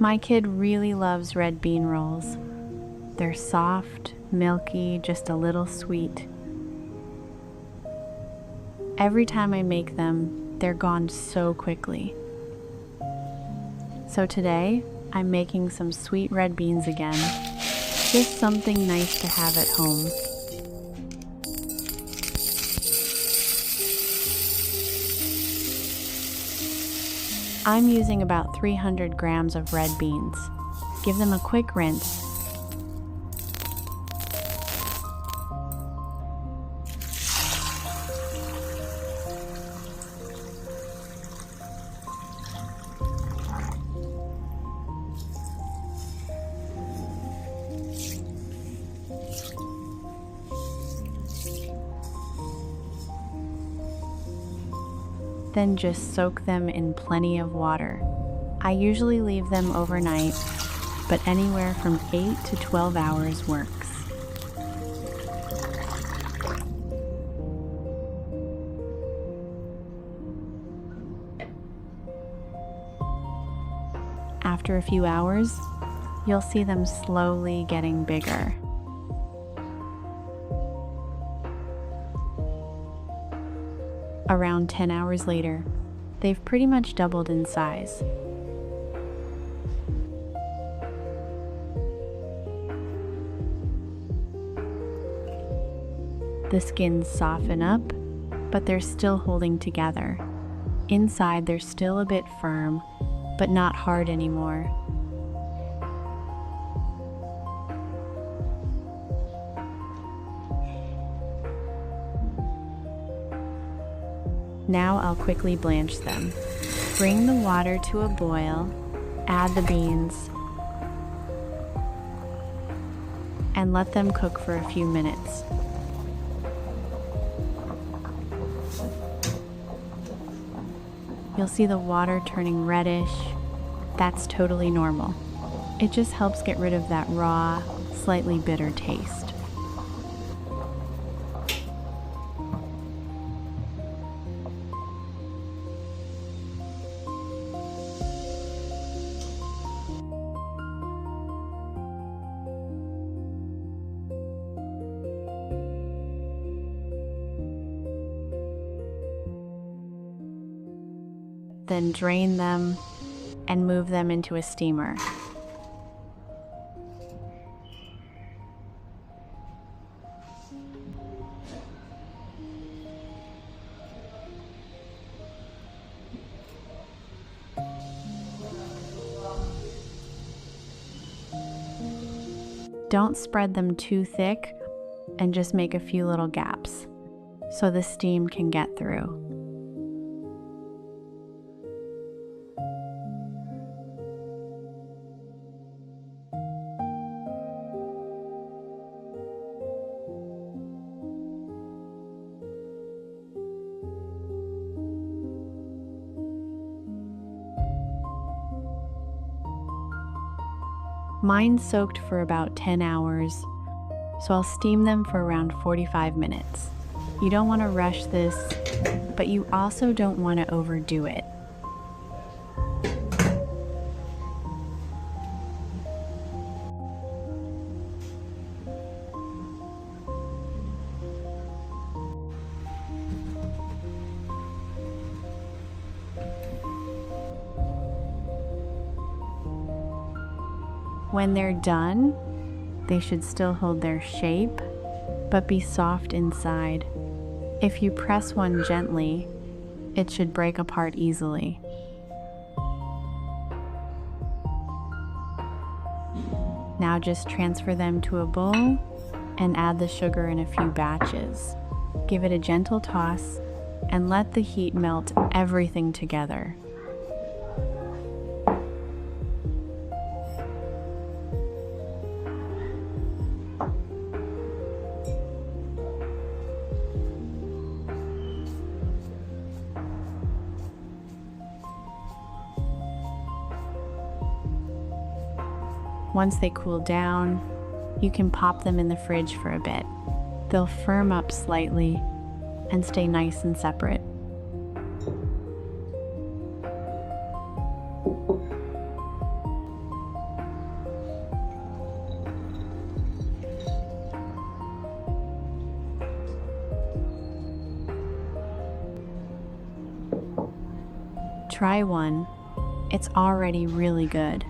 My kid really loves red bean rolls. They're soft, milky, just a little sweet. Every time I make them, they're gone so quickly. So today, I'm making some sweet red beans again. Just something nice to have at home. I'm using about 300 grams of red beans. Give them a quick rinse. Then just soak them in plenty of water. I usually leave them overnight, but anywhere from 8 to 12 hours works. After a few hours, you'll see them slowly getting bigger. Around 10 hours later, they've pretty much doubled in size. The skins soften up, but they're still holding together. Inside, they're still a bit firm, but not hard anymore. Now I'll quickly blanch them. Bring the water to a boil, add the beans, and let them cook for a few minutes. You'll see the water turning reddish. That's totally normal. It just helps get rid of that raw, slightly bitter taste. Then drain them and move them into a steamer. Don't spread them too thick and just make a few little gaps so the steam can get through. Mine soaked for about 10 hours, so I'll steam them for around 45 minutes. You don't want to rush this, but you also don't want to overdo it. When they're done, they should still hold their shape, but be soft inside. If you press one gently, it should break apart easily. Now just transfer them to a bowl and add the sugar in a few batches. Give it a gentle toss and let the heat melt everything together. Once they cool down, you can pop them in the fridge for a bit. They'll firm up slightly and stay nice and separate. Try one. It's already really good.